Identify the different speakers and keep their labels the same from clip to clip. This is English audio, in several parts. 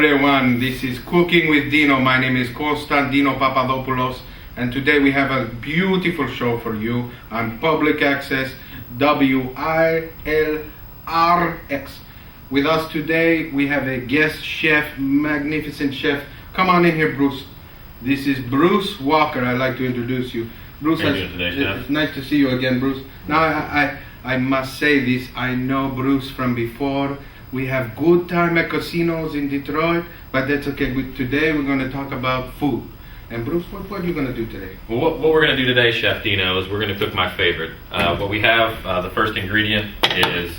Speaker 1: everyone, this is Cooking with Dino. My name is Constantino Papadopoulos, and today we have a beautiful show for you on public access WILRX. With us today we have a guest chef, magnificent chef. Come on in here, Bruce. This is Bruce Walker. I'd like to introduce you. Bruce, it's nice to see you again, Bruce. Now I must say this, I know Bruce from before. We have good time at casinos in Detroit, but that's okay. Today we're going to talk about food. And Bruce, what are you going to do today?
Speaker 2: Well, what we're going to do today, Chef Dino, is we're going to cook my favorite. What we have, the first ingredient is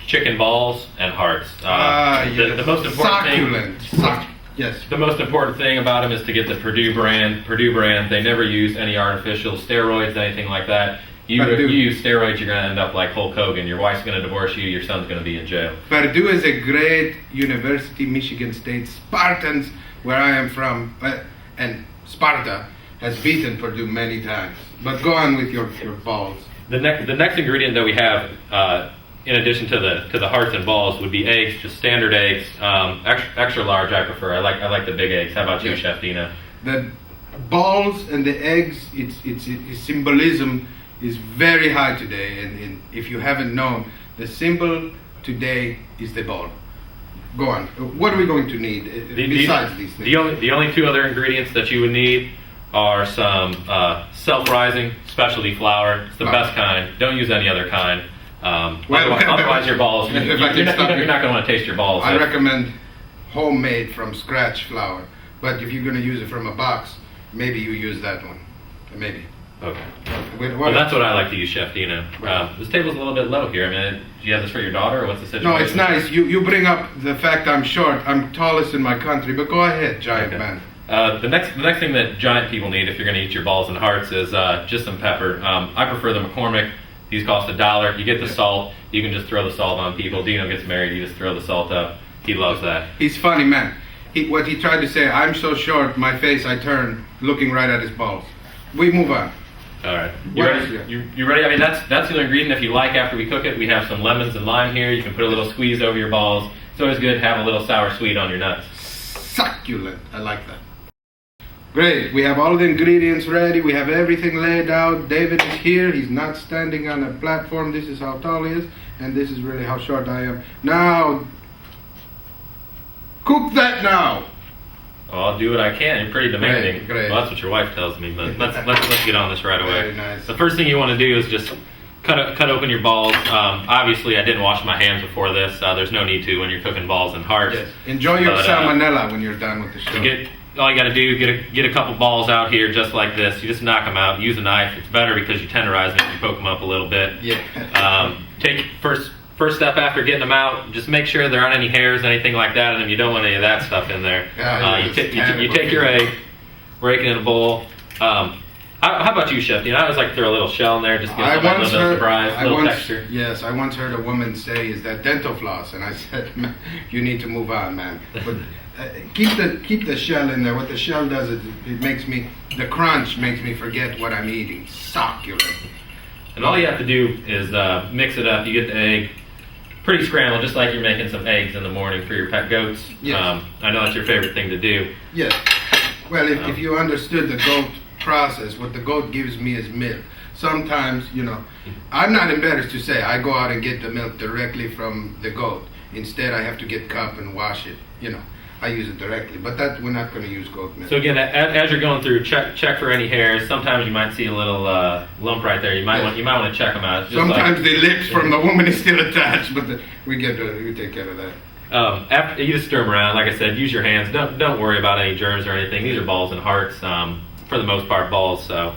Speaker 2: chicken balls and hearts.
Speaker 1: Yes.
Speaker 2: The most important
Speaker 1: Succulent. Yes.
Speaker 2: The most important thing about them is to get the Purdue brand. Purdue brand, they never use any artificial steroids, anything like that. You use steroids, you're going to end up like Hulk Hogan. Your wife's going to divorce you, your son's going to be in jail.
Speaker 1: Purdue is a great university, Michigan State Spartans, where I am from, and Sparta has beaten Purdue many times. But go on with your balls.
Speaker 2: The next ingredient that we have, in addition to the hearts and balls, would be eggs, just standard eggs, extra large I prefer. I like the big eggs. How about you, Chef Dino?
Speaker 1: The balls and the eggs, its symbolism is very high today, and if you haven't known, the symbol today is the ball. Go on. What are we going to need besides these things?
Speaker 2: The only two other ingredients that you would need are some self-rising specialty flour. It's the best kind. Don't use any other kind. Otherwise your balls, you're not going to want to taste your balls.
Speaker 1: I recommend homemade from scratch flour, but if you're going to use it from a box, maybe you use that one. Maybe.
Speaker 2: Okay. Well, that's what I like to use, Chef Dino. This table's a little bit low here. I mean, do you have this for your daughter, or what's the situation?
Speaker 1: No, it's nice. You bring up the fact I'm short. I'm tallest in my country, but go ahead, giant man.
Speaker 2: The next thing that giant people need if you're going to eat your balls and hearts is just some pepper. I prefer the McCormick. These cost $1. You get the salt. You can just throw the salt on people. Dino gets married. You just throw the salt up. He loves that.
Speaker 1: He's funny, man. What he tried to say, I'm so short, my face I turn looking right at his balls. We move on.
Speaker 2: All right. You ready? I mean, that's the ingredient. If you like, after we cook it, we have some lemons and lime here. You can put a little squeeze over your balls. It's always good to have a little sour sweet on your nuts.
Speaker 1: Succulent. I like that. Great. We have all the ingredients ready. We have everything laid out. David is here. He's not standing on a platform. This is how tall he is, and this is really how short I am. Now, cook that now.
Speaker 2: Oh, I'll do what I can. You're pretty demanding.
Speaker 1: Great.
Speaker 2: Well, that's what your wife tells me. But let's get on this right away.
Speaker 1: Very nice.
Speaker 2: The first thing you want to do is just cut open your balls. Obviously, I didn't wash my hands before this. There's no need to when you're cooking balls and hearts.
Speaker 1: Yes. Enjoy your salmonella when you're done with the show.
Speaker 2: All you got to do is get a couple balls out here just like this. You just knock them out. Use a knife. It's better because you tenderize them. You poke them up a little bit.
Speaker 1: Yeah.
Speaker 2: Take first step after getting them out. Just make sure there aren't any hairs, anything like that, and you don't want any of that stuff in there. You take your egg, break it in a bowl. How about you, Chef? I always like to throw a little shell in there, just give something a little bit of surprise, a little texture.
Speaker 1: Yes, I once heard a woman say, "Is that dental floss?" And I said, "You need to move on, man." But keep the shell in there. What the shell does is the crunch makes me forget what I'm eating. Succulent.
Speaker 2: And all you have to do is mix it up. You get the egg pretty scrambled, just like you're making some eggs in the morning for your pet goats.
Speaker 1: Yes.
Speaker 2: I know that's your favorite thing to do.
Speaker 1: Yes. Well, if you understood the goat process, what the goat gives me is milk. Sometimes, I'm not embarrassed to say I go out and get the milk directly from the goat. Instead, I have to get cup and wash it. I use it directly, but we're not going to use goat milk.
Speaker 2: So again, as you're going through, check for any hairs. Sometimes you might see a little lump right there. You might want to check them out.
Speaker 1: Sometimes the lips from the woman is still attached, but we take care of that.
Speaker 2: After you just stir them around, like I said, use your hands. Don't worry about any germs or anything. These are balls and hearts, for the most part, balls. So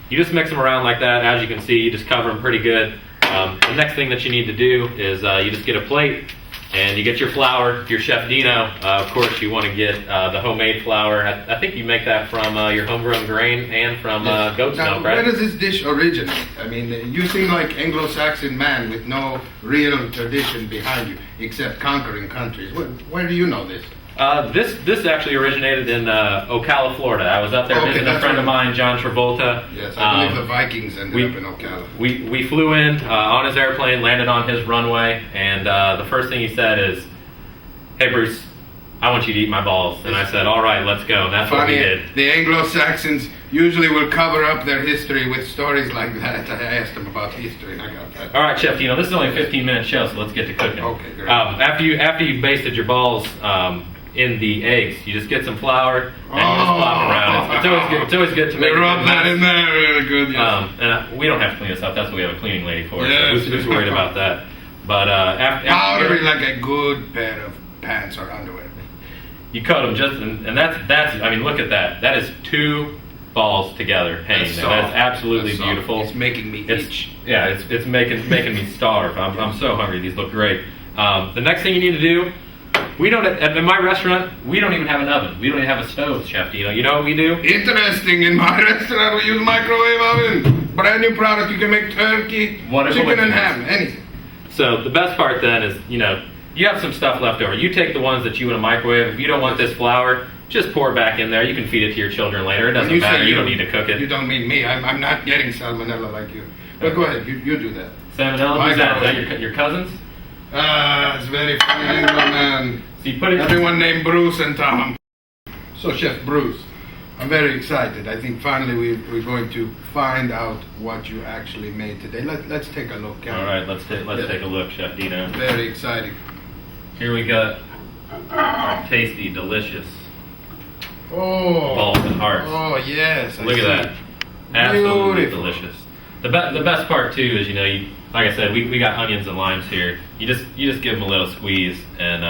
Speaker 2: you just mix them around like that. As you can see, you just cover them pretty good. The next thing that you need to do is you just get a plate. And you get your flour, your Chef Dino. Of course, you want to get the homemade flour. I think you make that from your homegrown grain and from goat's milk, right?
Speaker 1: Where does this dish originate? I mean, you seem like Anglo-Saxon man with no real tradition behind you, except conquering countries. Where do you know this?
Speaker 2: This actually originated in Ocala, Florida. I was up there visiting a friend of mine, John Travolta.
Speaker 1: Yes, I believe the Vikings ended up in Ocala.
Speaker 2: We flew in on his airplane, landed on his runway, and the first thing he said is, "Hey Bruce, I want you to eat my balls. And I said, all right, let's go. And that's what we did.
Speaker 1: The Anglo-Saxons usually will cover up their history with stories like that. I asked them about history and I got that.
Speaker 2: All right, Chef Dino, this is only a 15-minute show, so let's get to cooking.
Speaker 1: Okay, great.
Speaker 2: After you basted your balls in the eggs, you just get some flour and you just plop it around. It's always good to make.
Speaker 1: They rub that in there really good. Yes.
Speaker 2: And we don't have to clean this up. That's what we have a cleaning lady for.
Speaker 1: Yes.
Speaker 2: So who's worried about that? But
Speaker 1: powder like a good pair of pants or underwear.
Speaker 2: You cut them and that's. I mean, look at that. That is 2 balls together hanging there. That's absolutely beautiful.
Speaker 1: It's making me itch.
Speaker 2: Yeah, it's making me starve. I'm so hungry. These look great. The next thing you need to do, we don't at my restaurant. We don't even have an oven. We don't even have a stove, Chef Dino. You know what we do?
Speaker 1: Interesting. In my restaurant, we use microwave oven. Brand new product. You can make turkey,
Speaker 2: Wonderful
Speaker 1: chicken, and ham. Anything.
Speaker 2: So the best part then is, you have some stuff left over. You take the ones that you want to microwave. If you don't want this flour, just pour it back in there. You can feed it to your children later. It doesn't matter. You don't need to cook it.
Speaker 1: You don't mean me. I'm not getting salmonella like you. But go ahead. You do that.
Speaker 2: Salmonella? Who's that? Is that your cousins?
Speaker 1: It's very funny, man.
Speaker 2: So you put it.
Speaker 1: Everyone named Bruce and Tom. So Chef Bruce, I'm very excited. I think finally we're going to find out what you actually made today. Let's take a look.
Speaker 2: All right, let's take a look, Chef Dino.
Speaker 1: Very exciting.
Speaker 2: Here we got our tasty, delicious
Speaker 1: balls
Speaker 2: and hearts.
Speaker 1: Oh yes!
Speaker 2: Look at that, absolutely delicious. The best part too is like I said, we got onions and limes here. You just give them a little squeeze and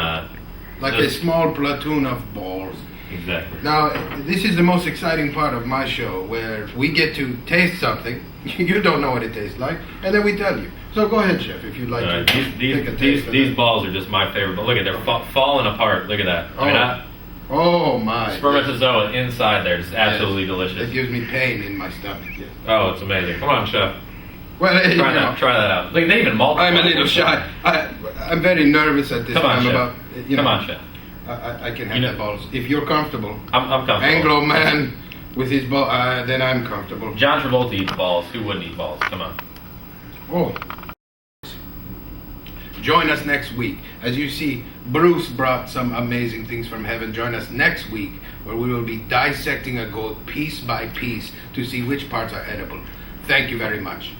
Speaker 1: like a small platoon of balls.
Speaker 2: Exactly.
Speaker 1: Now this is the most exciting part of my show, where we get to taste something. You don't know what it tastes like, and then we tell you. So go ahead, Chef, if you'd like to take a taste.
Speaker 2: These balls are just my favorite. But look at they're falling apart. Look at that.
Speaker 1: Oh my!
Speaker 2: Spermatozoa inside there, just absolutely delicious.
Speaker 1: It gives me pain in my stomach. Yes.
Speaker 2: Oh, it's amazing. Come on, Chef.
Speaker 1: Well,
Speaker 2: try that out. Look, they even multiply.
Speaker 1: I'm a little shy. I'm very nervous at this time.
Speaker 2: Come on, Chef.
Speaker 1: I can have the balls if you're comfortable.
Speaker 2: I'm comfortable.
Speaker 1: Anglo man with his ball. Then I'm comfortable.
Speaker 2: John Travolta eats balls. Who wouldn't eat balls? Come on.
Speaker 1: Oh. Join us next week. As you see, Bruce brought some amazing things from heaven. Join us next week, where we will be dissecting a goat piece by piece to see which parts are edible. Thank you very much.